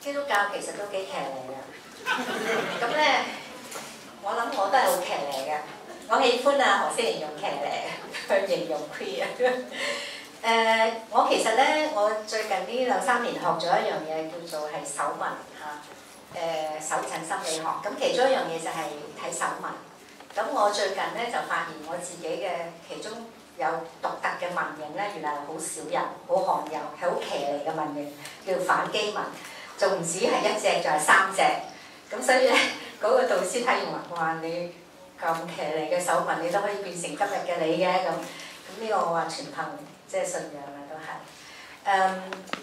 基督教其實都幾騎呢嘅。咁咧，我諗我都係好騎呢嘅。我喜歡何思玲用騎呢去形容 queer。我其實咧，我最近呢2-3年學咗一樣嘢叫做係手紋手診心理學。咁其中一樣嘢就係睇手紋。咁我最近咧就發現我自己嘅其中有獨特嘅紋型咧，原來係好少人、好罕有，係好騎呢嘅紋型，叫反基紋。仲唔止係1隻，仲係3隻。咁所以咧，嗰個導師睇完話你咁騎呢嘅手紋，你都可以變成今日嘅你嘅咁。咁呢個我話全憑即係信仰啦，都係。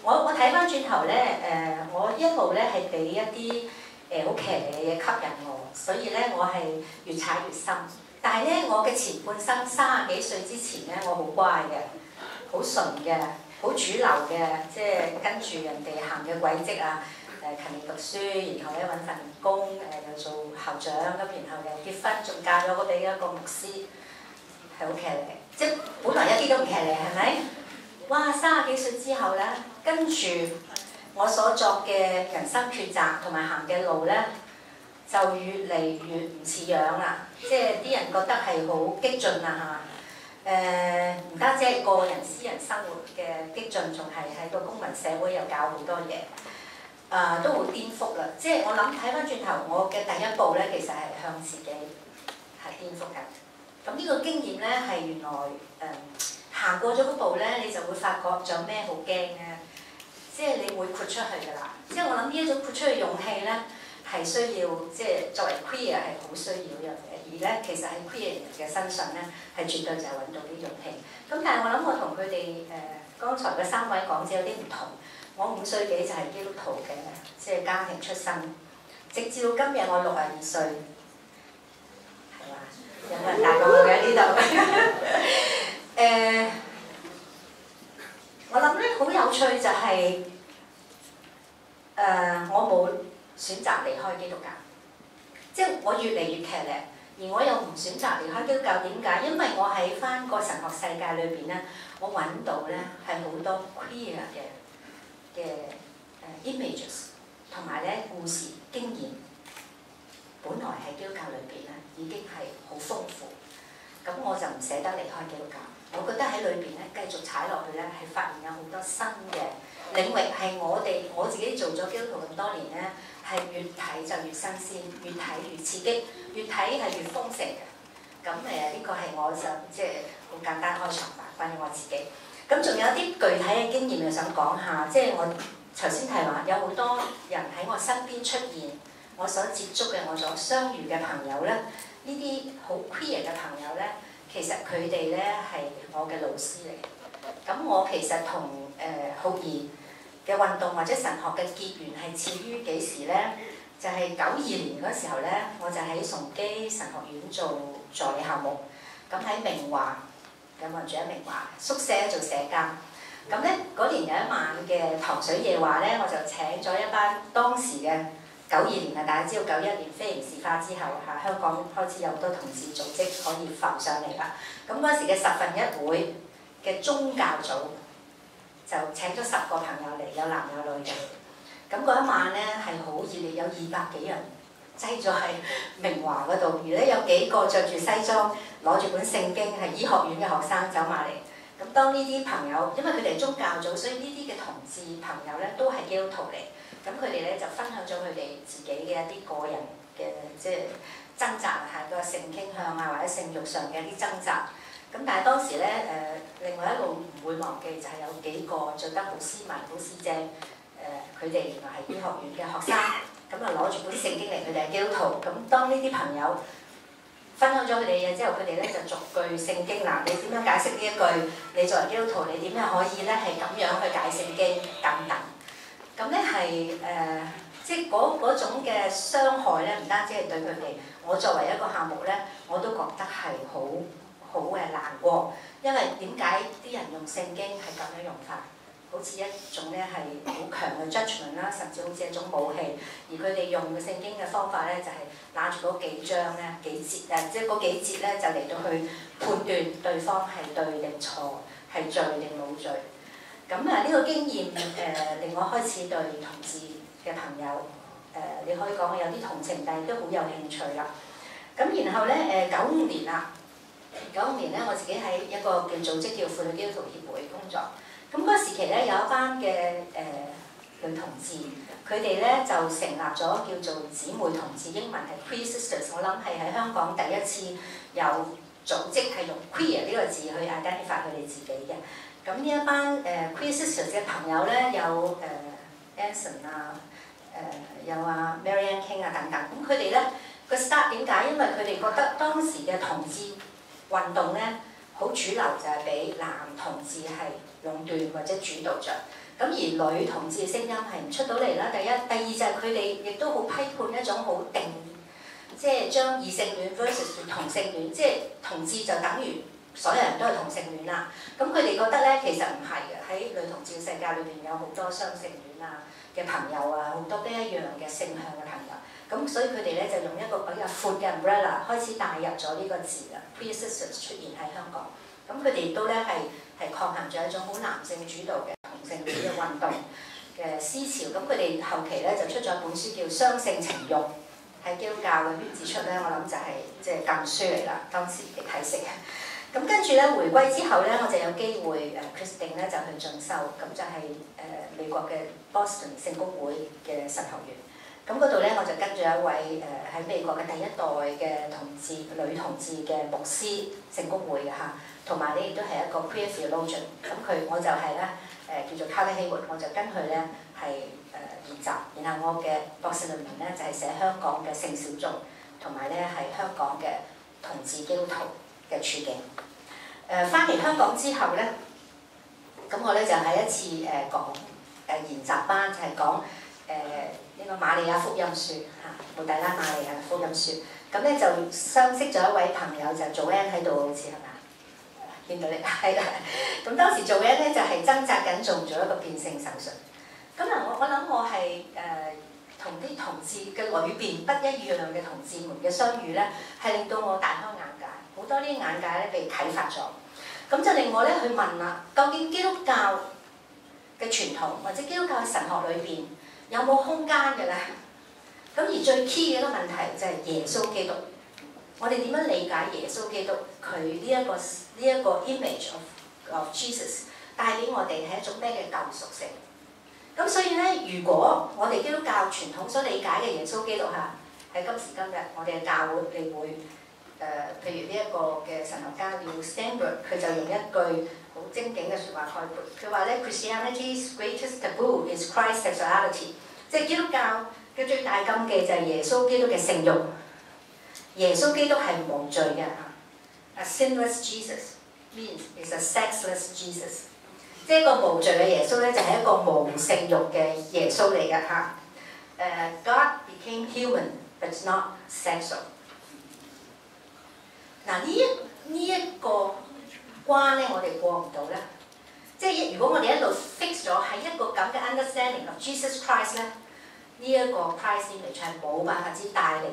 我睇翻轉頭咧，我一路咧係俾一啲好騎呢嘅嘢吸引我，所以咧我係越踩越深。但係咧，我嘅前半生30幾歲之前咧，我好乖嘅，好純嘅，好主流嘅，即係跟住人哋行嘅軌跡啊。勤力讀書，然後咧揾份工，又做校長，咁然後又結婚，仲嫁咗俾一個牧師，係好騎呢。即係本來一啲都唔騎呢，係咪？哇！30幾歲之後咧，跟住我所作嘅人生抉擇同埋行嘅路咧，就越嚟越唔似樣啦。即係啲人覺得係好激進啊嚇！唔單止係個人私人生活嘅激進，仲係喺個公民社會又搞好多嘢。都好顛覆啦！即係我諗睇翻轉頭，我嘅第一步咧，其實係向自己係顛覆緊。咁呢個經驗咧係原來行過咗嗰步咧，你就會發覺仲有咩好驚咧？即係你會豁出去㗎啦！即係我諗呢一種豁出去勇氣咧，係需要即係作為 queer 係好需要一樣嘢。而咧其實喺 queer 人嘅身上咧，係絕對就係揾到呢勇氣。咁但係我諗我同佢哋剛才嘅3位講者有啲唔同。我5歲幾就係基督徒嘅，即係家庭出身，直至到今日我62歲，係嘛？有冇人大過我嘅呢度？我諗咧好有趣就係我冇選擇離開基督教，即係我越嚟越騎呢，而我又唔選擇離開基督教。點解？因為我喺翻個神學世界裏邊咧，我揾到咧係好多 queer 嘅images 同埋咧故事經驗，本來喺基督教裏邊咧已經係好豐富，咁我就唔捨得離開基督教。我覺得喺裏邊咧繼續踩落去咧，係發現有好多新嘅領域，係我自己做咗基督徒咁多年咧，係越睇就越新鮮，越睇越刺激，越睇係越豐盛嘅。咁呢個係我就即係好簡單開場白，關於我自己。咁仲有啲具體嘅經驗又想講下，即係我頭先提話有好多人喺我身邊出現，我所接觸嘅、我所相遇嘅朋友咧，呢啲好 queer 嘅朋友咧，其實佢哋咧係我嘅老師嚟。咁我其實同浩兒嘅運動或者神學嘅結緣係始於幾時咧？就係92年嗰時候咧，我就喺崇基神學院做助理校牧，咁喺明華。有冇人住喺明華宿舍做社監？咁咧嗰年有一晚嘅糖水夜話咧，我就請咗一班當時嘅92年啊，大家知道91年非刑事化之後香港開始有好多同志組織可以浮上嚟啦。咁嗰時嘅11會嘅宗教組就請咗10個朋友嚟，有男有女嘅。咁嗰一晚咧係好熱烈，有200幾人擠咗喺明華嗰度，而咧有幾個着住西裝，攞住本聖經，係醫學院嘅學生走埋嚟。咁當呢啲朋友，因為佢哋係宗教組，所以呢啲嘅同志朋友咧都係基督徒嚟。咁佢哋咧就分享咗佢哋自己嘅一啲個人嘅即係掙扎係個性傾向啊，或者性慾上嘅一啲掙扎。咁但係當時咧另外一路唔會忘記就係有幾個著得好斯文、好四正佢哋原來係醫學院嘅學生。咁啊攞住本聖經嚟，佢哋係基督徒。咁當呢啲朋友分享咗佢哋嘅嘢之後，佢哋咧就逐句聖經嗱，你點樣解釋呢一句？你作為基督徒，你點樣可以咧係咁樣去解聖經等等？咁咧係即係嗰種嘅傷害咧，唔單止係對佢哋，我作為一個項目咧，我都覺得係好難過，因為點解啲人用聖經係咁樣用法？好似一種咧係好強嘅 judgment 啦，甚至好似一種武器。而佢哋用嘅聖經嘅方法咧，就係拿住嗰幾章咧、幾節即係嗰幾節咧，就嚟到去判斷對方係對定錯，係罪定冇罪。咁呢個經驗令我開始對同志嘅朋友你可以講我有啲同情，但係都好有興趣啦。咁然後咧95年啦，95年咧我自己喺一個嘅組織叫婦女基督徒協會工作。咁嗰個時期咧有一班嘅女同志，佢哋咧就成立咗叫做姊妹同志，英文係 Queer Sisters。我諗係喺香港第一次有組織係用 Queer 呢個字去 identify 佢哋自己嘅。咁呢一班Queer Sisters 嘅朋友咧有Anson 啊，有啊 Marianne King 啊等等。咁佢哋咧個 start 點解？因為佢哋覺得當時嘅同志運動咧好主流，就係俾男同志係壟斷或者主導着。咁而女同志嘅聲音係唔出到嚟啦。第一，第二就係佢哋亦都好批判一種好定，即係將異性戀 versus 同性戀，即係同志就等於所有人都係同性戀啦。咁佢哋覺得咧，其實唔係嘅，喺女同志嘅世界裏邊有好多雙性戀啊嘅朋友啊，好多不一樣嘅性向嘅朋友。咁所以佢哋咧就用一個比較闊嘅 umbrella 開始帶入咗呢個字啦 ，Queer Sisters 出現喺香港。咁佢哋亦都咧係抗衡咗一種好男性主導嘅同性戀嘅運動嘅思潮。咁佢哋後期咧就出咗一本書叫《雙性情慾》，喺基督教嘅圈子出咧，我諗就係即係禁書嚟啦，當時嘅體式。咁跟住咧回歸之後咧，我就有機會Christine 咧就去進修，咁就係美國嘅 Boston 聖公會嘅神學院。咁嗰度咧我就跟住一位喺美國嘅第一代嘅女同志嘅牧師聖公會嘅嚇。同埋咧亦都係一個 queer theologian， 咁我就係咧叫做 Carter Haywood， 我就跟佢咧係研習，然後我嘅博士論文咧就係寫香港嘅性小眾，同埋咧係香港嘅同志基督徒嘅處境。翻嚟香港之後咧，咁我咧就喺一次講研習班，就係講呢個瑪利亞福音書嚇，穆蒂拉瑪利亞福音書。咁咧就相識咗一位朋友，就Joanne喺度，好似係咪？見到你係啦，咁當時做嘢咧就係掙扎緊做唔做一個變性手術。咁我諗我係同啲同志嘅裏邊不一樣嘅同志們嘅相遇咧，係令到我大開眼界，好多啲眼界咧被啟發咗。咁就令我咧去問啦，究竟基督教嘅傳統或者基督教嘅神學裏邊有冇空間嘅咧？咁而最 key 嘅一個問題就係耶穌基督。我哋點樣理解耶穌基督佢呢一個 image of Jesus 帶俾我哋係一種咩嘅救贖性？咁所以咧，如果我哋基督教傳統所理解嘅耶穌基督嚇，喺今時今日我哋嘅教會，你會譬如呢一個嘅神學家叫 Stanford， 佢就用一句好精警嘅説話概括，佢話咧 Christianity's greatest taboo is Christ's sexuality， 即係基督教嘅最大禁忌就係耶穌基督嘅性慾。耶穌基督係無罪嘅嚇 ，A sinless Jesus means is a sexless Jesus， 即係一個無罪嘅耶穌咧，就係一個無性慾嘅耶穌嚟嘅嚇。God became human but not sexual。嗱呢一個關咧，我哋過唔到咧。即係如果我哋一路 fix 咗喺一個咁嘅 understanding of Jesus Christ 咧，呢一個 Christ image 係冇辦法之帶嚟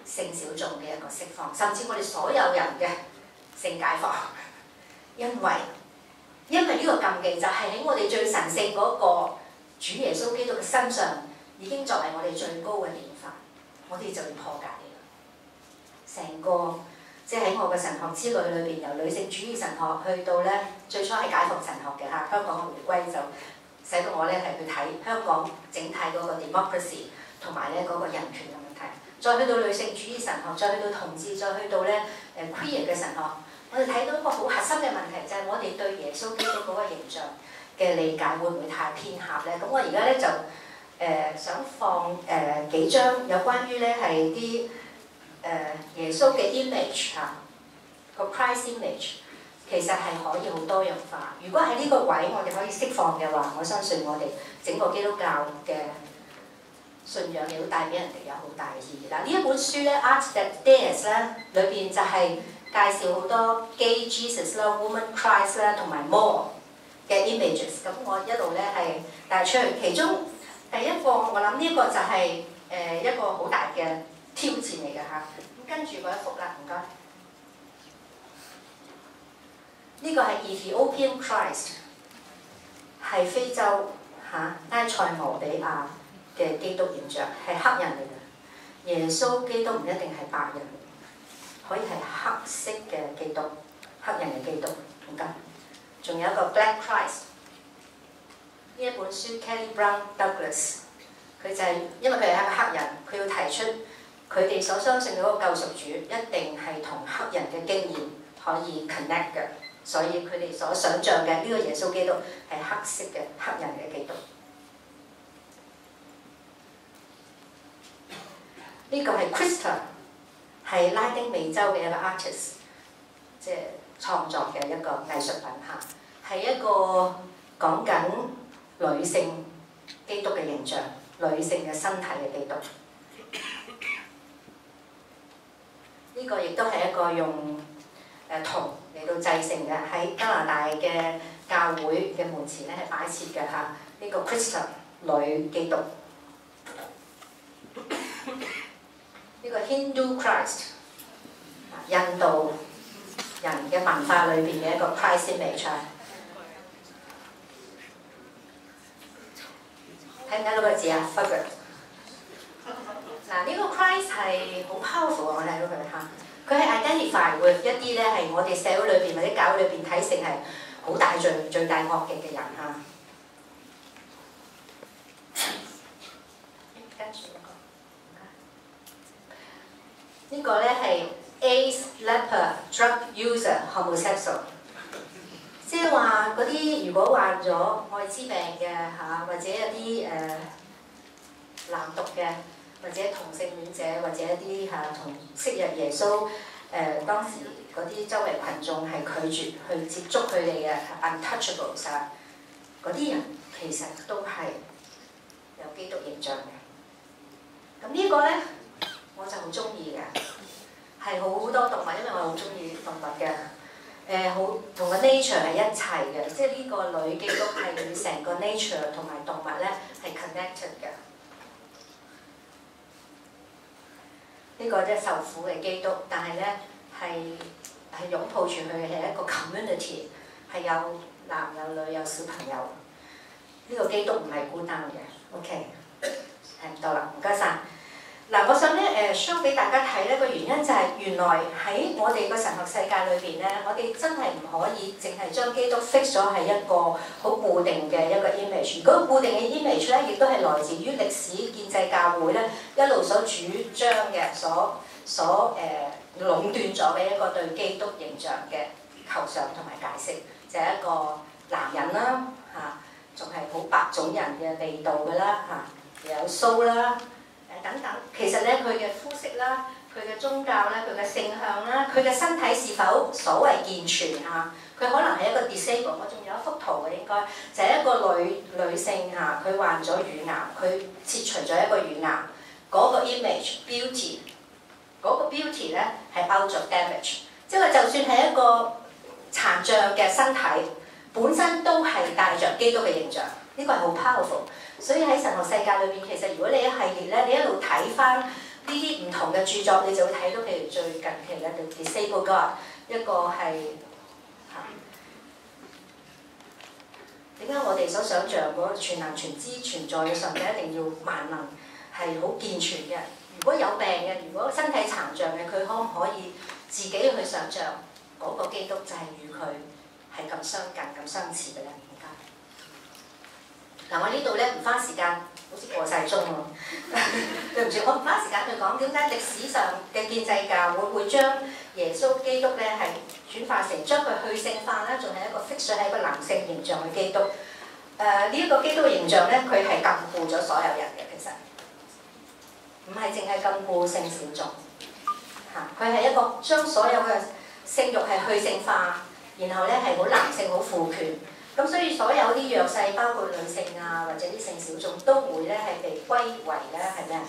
性小眾嘅一個釋放，甚至我哋所有人嘅性解放，因為呢個禁忌就係喺我哋最神聖嗰個主耶穌基督嘅身上，已經作為我哋最高嘅典範，我哋就要破解啦。成個即係喺我嘅神學之旅裏邊，由女性主義神學去到咧最初係解放神學嘅嚇，香港嘅回歸就使到我咧係去睇香港整體嗰個 democracy 同埋咧嗰個人權嘅問題。再去到女性主義神學，再去到同志，再去到咧queer 嘅神學，我哋睇到一個好核心嘅問題，就係我哋對耶穌基督嗰個形象嘅理解會唔會太偏狹咧？咁我而家咧就想放幾張有關於咧係啲耶穌嘅 image 嚇，個 Christ image 其實係可以好多樣化。如果喺呢個位我哋可以釋放嘅話，我相信我哋整個基督教嘅信仰亦都帶俾人哋有好大嘅意義。嗱，呢一本書咧《Art That Dares》咧，裏邊就係介紹好多 Gay Jesus 啦、Woman Christ 啦同埋 More 嘅 images。咁我一路咧係帶出去，其中第一個我諗呢個就係一個好大嘅挑戰嚟嘅嚇。咁跟住嗰一幅啦，唔該。呢個係 Ethiopian Christ 係非洲埃塞俄比亞嘅基督形象，係黑人嚟嘅。耶穌基督唔一定係白人，可以係黑色嘅基督，黑人嘅基督。唔該，仲有一個 Black Christ 呢一本書 Kelly Brown Douglas， 佢就係因為佢係一個黑人，佢要提出佢哋所相信嘅嗰個救贖主一定係同黑人嘅經驗可以 connect 嘅，所以佢哋所想像嘅呢個耶穌基督係黑色嘅黑人嘅基督。呢個係 Krista， 係拉丁美洲嘅一個 artist， 即係創作嘅一個藝術品嚇，係一個講緊女性基督嘅形象，女性嘅身體嘅基督。呢個亦都係一個用銅嚟到製成嘅，喺加拿大嘅教會嘅門前咧係擺設嘅嚇。呢個 Krista 女基督。呢個 Hindu Christ， 印度人嘅文化裏邊嘅一個 Christ image， 睇唔睇到個字啊 ？Figure。嗱，呢個 Christ 係好 powerful， 我睇到佢嚇，佢係 identify with 一啲咧係我哋社會裏邊或者教會裏邊睇成係好大罪大惡極嘅人嚇。呢個咧係 AIDS leper drug user homosexual， 即係話嗰啲如果患咗愛滋病嘅嚇，或者一啲男毒嘅，或者同性戀者，或者一啲同昔日耶穌當時嗰啲周圍群眾係拒絕去接觸佢哋嘅 untouchables 嗰啲人，其實都係有基督形象嘅。咁呢個咧，我就好中意嘅，係好多動物，因為我好中意動物嘅，好同個 nature 係一齊嘅，即係呢個女基督係與成個 nature 同埋動物咧係 connected 嘅。呢個即係受苦嘅基督，但係咧係擁抱住佢係一個 community， 係有男有女有小朋友。呢個基督唔係孤單嘅 ，OK， 唔多啦，唔該晒。嗱，我想咧show 俾大家睇咧個原因就係原來喺我哋個神學世界裏邊咧，我哋真係唔可以淨係將基督 fix 咗係一個好固定嘅一個 image。如果固定嘅 image 咧，亦都係來自於歷史建制教會咧一路所主張嘅，所壟斷咗嘅一個對基督形象嘅構想同埋解釋，就係一個男人啦嚇，仲係好白種人嘅味道㗎啦嚇，又有鬚啦。等等，其實咧佢嘅膚色啦、佢嘅宗教咧、佢嘅性向啦、佢嘅身體是否所謂健全嚇，佢可能係一個 disable。我仲有一幅圖嘅應該，就係一個女性嚇，佢患咗乳癌，佢切除咗一個乳癌，嗰個 image beauty， 嗰個 beauty 咧係 out of damage， 即係話就算係一個殘障嘅身體，本身都係帶着基督嘅形象，呢個係好 powerful。所以喺神學世界裏邊，其實如果你一系列咧，你一路睇翻呢啲唔同嘅著作，你就會睇到譬如最近期嘅 The Disabled God， 一個係點解我哋所想像嗰個全能全知存在嘅上帝一定要萬能係好健全嘅？如果有病嘅，如果身體殘障嘅，佢可唔可以自己去想像嗰個基督就係與佢係咁相近、咁相似嘅咧？嗱，我呢度咧唔花時間，好似過晒鐘喎。對唔住，我唔花時間去講點解歷史上嘅建制教會將耶穌基督咧係轉化成將佢去聖化啦，仲係一個 fix 喺一個男性形象嘅基督。呢一個基督嘅形象咧，佢係禁錮咗所有人嘅，其實唔係淨係禁錮性小眾嚇，佢係一個將所有嘅性慾係去聖化，然後咧係好男性好父權。咁所以所有啲弱勢，包括女性啊，或者啲性小眾，都會咧係被歸為咧係咩啊？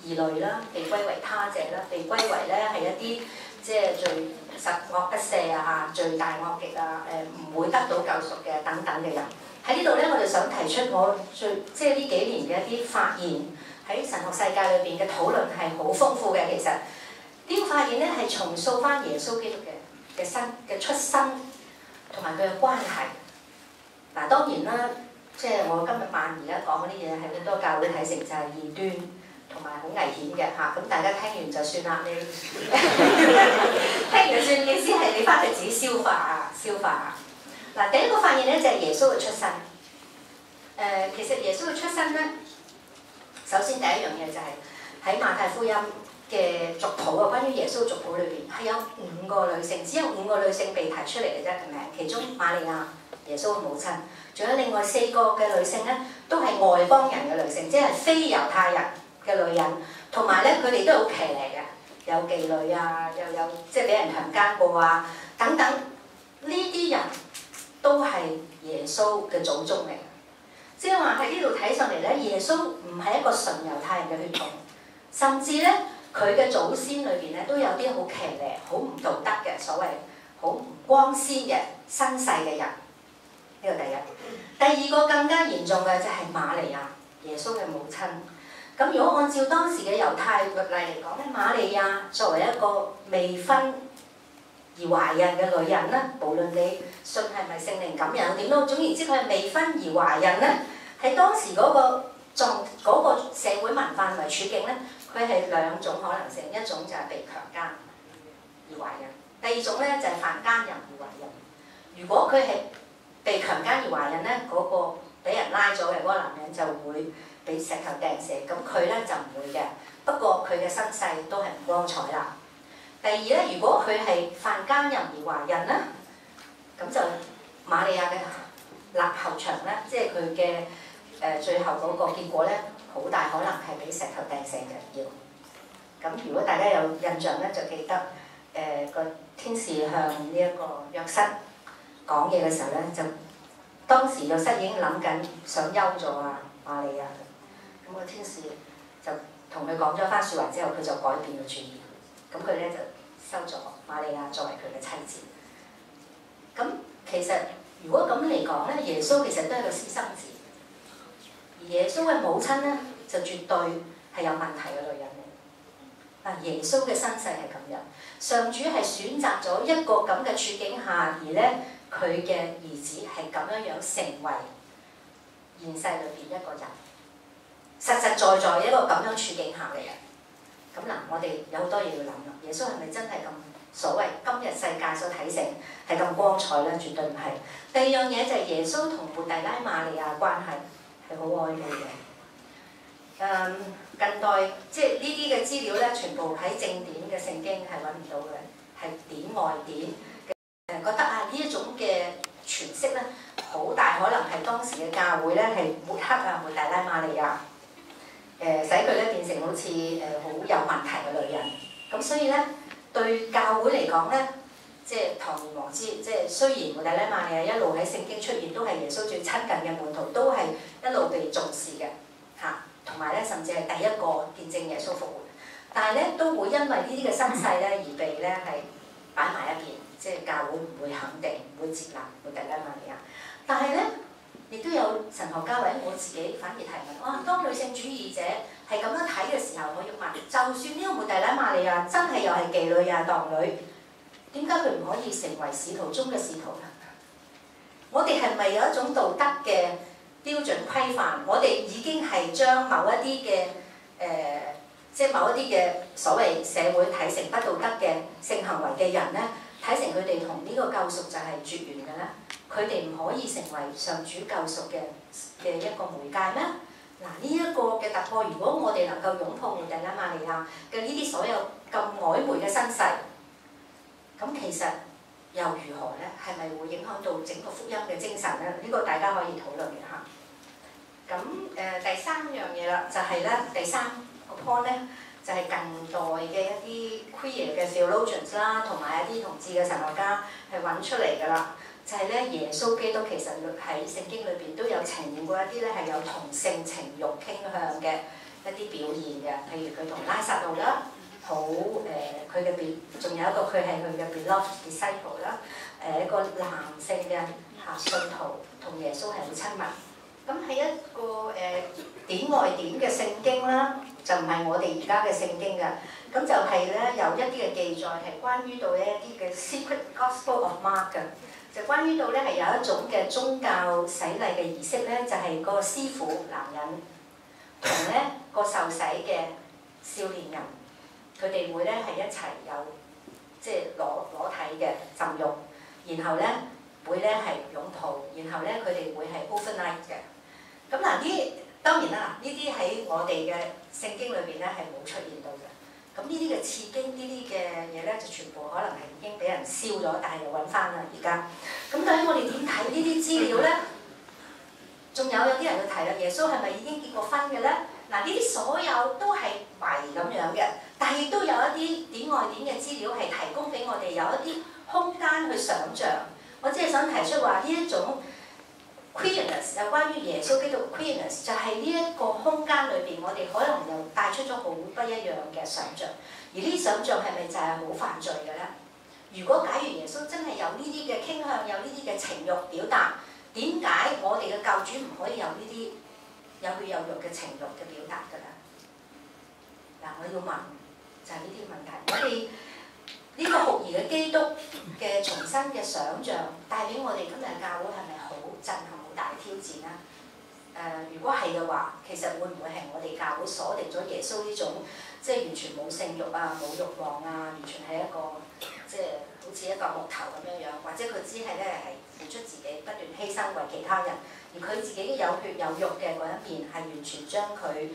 異類啦，被歸為他者啦，被歸為咧係一啲即係最十惡不赦啊、罪大惡極啊、唔會得到救贖嘅等等嘅人。喺呢度咧，我就想提出我即係呢幾年嘅一啲發現，喺神學世界裏邊嘅討論係好豐富嘅。其實呢個發現咧係重塑翻耶穌基督嘅出身同埋佢嘅關係。嗱，當然啦，即係我今日晚而家講嗰啲嘢係好多教會睇成就係異端同埋好危險嘅嚇，咁大家聽完就算啦，你聽完算，意思係你翻去自己消化啊。嗱，第一個發現咧就係耶穌嘅出身。其實耶穌嘅出身咧，首先第一樣嘢就係喺馬太福音嘅族譜啊，關於耶穌族譜裏邊係有5個女性，只有5個女性被提出嚟嘅啫個名，其中瑪利亞耶穌嘅母親，仲有另外4個嘅女性咧，都係外邦人嘅女性，即係非猶太人嘅女人，同埋咧佢哋都好騎呢嘅，有妓女啊，又有即係俾人強姦過啊等等，呢啲人都係耶穌嘅祖宗嚟。即係話喺呢度睇上嚟咧，耶穌唔係一個純猶太人嘅血統，甚至咧佢嘅祖先裏邊咧都有啲好騎呢、好唔道德嘅所謂好唔光鮮嘅身世嘅人。呢個第一。第二個更加嚴重嘅就係瑪利亞，耶穌嘅母親。咁如果按照當時嘅猶太律例嚟講咧，瑪利亞作為一個未婚而懷孕嘅女人咧，無論你信係咪聖靈感應點都，總言之佢係未婚而懷孕咧，喺當時嗰個社會文化同埋處境咧，佢係2種可能性，一種就係被強姦而懷孕，第二種咧就係犯奸淫而懷孕。如果佢係被強姦而懷孕咧，嗰個俾人拉咗嘅嗰個男人就會俾石頭掟死，咁佢咧就唔會嘅。不過佢嘅身世都係唔光彩啦。第二咧，如果佢係犯奸淫而懷孕咧，咁就瑪利亞嘅立後場咧，即係佢嘅最後嗰個結果咧，好大可能係俾石頭掟死嘅要。咁如果大家有印象咧，就記得個天使向呢一個約瑟講嘢嘅時候咧，就當時約瑟已經諗緊想休咗啊瑪利亞，咁個天使就同佢講咗番説話之後，佢就改變咗主意，咁佢咧就收咗瑪利亞作為佢嘅妻子。咁其實如果咁嚟講咧，耶穌其實都係個私生子，而耶穌嘅母親咧就絕對係有問題嘅女人嚟。嗱，耶穌嘅身世係咁樣，上主係選擇咗一個咁嘅處境下，而咧佢嘅兒子係咁樣成為現世裏邊一個人，實實在在一個咁樣處境下嘅人。咁嗱，我哋有好多嘢要諗啦。耶穌係咪真係咁所謂今日世界所睇成係咁光彩咧？絕對唔係。第二樣嘢就係耶穌同抹大拉瑪利亞關係係好曖昧嘅。近代即係呢啲嘅資料咧，全部喺正典嘅聖經係揾唔到嘅，係典外典。覺得啊呢一種嘅詮釋咧，好大可能係當時嘅教會咧係抹黑啊抹大拉瑪利亞。使佢咧變成好似好有問題嘅女人，咁所以咧對教會嚟講咧，即係堂而皇之，即係雖然抹大拉瑪利亞一路喺聖經出現，都係耶穌最親近嘅門徒，都係一路被重視嘅嚇，同埋咧甚至係第一個見證耶穌復活，但係咧都會因為呢啲嘅身世咧而被咧係擺埋一邊，即係教會唔會肯定，唔會接納抹大拉瑪利亞，但係咧。亦都有神學家或者我自己反而提問：哇！當女性主義者係咁樣睇嘅時候，我要問：就算呢個抹大拉瑪利亞真係又係妓女啊蕩女，點解佢唔可以成為使徒中嘅使徒呢？我哋係咪有一種道德嘅標準規範？我哋已經係將某一啲嘅即係某一啲嘅所謂社會睇成不道德嘅性行為嘅人咧，睇成佢哋同呢個救贖就係絕緣嘅咧？佢哋唔可以成為上主救贖嘅一個媒介咩？嗱，呢一個嘅突破，如果我哋能夠擁抱抹大拉瑪利亞嘅呢啲所有咁曖昧嘅身世，咁其實又如何咧？係咪會影響到整個福音嘅精神咧？呢個大家可以討論嘅嚇。咁第三樣嘢啦，就係咧第三個 point 咧，就係近代嘅一啲 queer 嘅 theologians 啦，同埋一啲同志嘅神學家係揾出嚟㗎啦。就係咧，耶穌基督其實喺聖經裏邊都有呈現過一啲咧係有同性情慾傾向嘅一啲表現嘅，譬如佢同拉撒路啦，好佢嘅仲有一個佢係佢嘅 beloved disciple 啦，一個男性嘅信徒同耶穌係好親密。咁喺一個典外典嘅聖經啦，就唔係我哋而家嘅聖經㗎。咁就係咧有一啲嘅記載係關於到呢一啲嘅 Secret Gospel of Mark 嘅，就關於到咧係有一種嘅宗教洗禮嘅儀式咧，就係個師傅男人同咧個受洗嘅少年人，佢哋會咧係一齊有即係裸體嘅浸浴，然後咧會咧係擁抱，然後咧佢哋會係 overnight 嘅。咁嗱呢當然啦，呢啲喺我哋嘅聖經裏邊咧係冇出現到嘅。咁呢啲嘅刺經呢啲嘅嘢咧，就全部可能係已經俾人燒咗，但係又揾翻啦而家。咁究竟我哋點睇呢啲資料咧？仲有啲人去提啦，耶穌係咪已經結過婚嘅咧？嗱，呢啲所有都係謎咁樣嘅，但係亦都有一啲點外點嘅資料係提供俾我哋有一啲空間去想像。我只係想提出話呢一種 queerness 有關於耶穌基督 queerness 就係呢一個空間裏邊，我哋可能又帶出咗好不一樣嘅想像。而呢啲想像係咪就係好犯罪嘅咧？如果假如耶穌真係有呢啲嘅傾向，有呢啲嘅情慾表達，點解我哋嘅救主唔可以有呢啲有血有肉嘅情慾嘅表達㗎咧？嗱，我要問就係呢啲問題。我哋呢個酷兒嘅基督嘅重新嘅想像，帶俾我哋今日嘅教會係咪好震撼、好大嘅挑戰咧？如果係嘅話，其實會唔會係我哋教會鎖定咗耶穌呢種即係完全冇性慾啊、冇慾望啊，完全係一個即係好似一個木頭咁樣樣，或者佢只係咧係付出自己，不斷犧牲為其他人，而佢自己有血有肉嘅嗰一面係完全將佢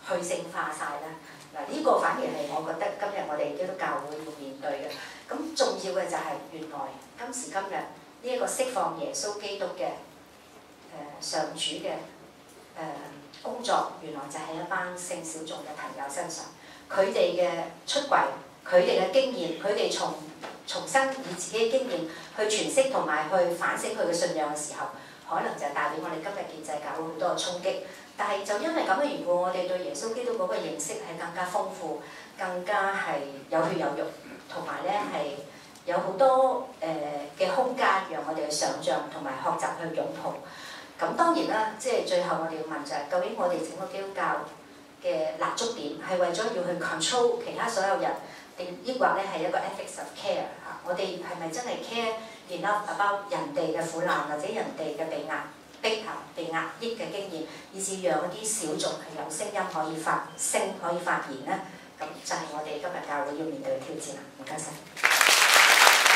去性化晒咧。嗱，呢個反而係我覺得今日我哋基督教會要面對嘅。咁重要嘅就係原來今時今日呢一個釋放耶穌基督嘅上主嘅工作，原來就係一班性小眾嘅朋友身上，佢哋嘅出櫃，佢哋嘅經驗，佢哋重新以自己嘅經驗去詮釋同埋去反省佢嘅信仰嘅時候，可能就係帶俾我哋今日建制教會好多嘅衝擊。但係就因為咁嘅緣故，我哋對耶穌基督嗰個認識係更加豐富，更加係有血有肉，同埋咧係有好多嘅空間讓我哋去想像同埋學習去擁抱。咁當然啦，即係最後我哋要問就係，究竟我哋整個基督教嘅立足點係為咗要去 control 其他所有人，定抑或咧係一個 ethics of care 嚇？我哋係咪真係 care enough about 人哋嘅苦難或者人哋嘅被壓抑嘅經驗，以至讓一啲小眾係有聲音可以發聲可以發言咧？咁就係我哋今日教會要面對嘅挑戰啦。唔該晒。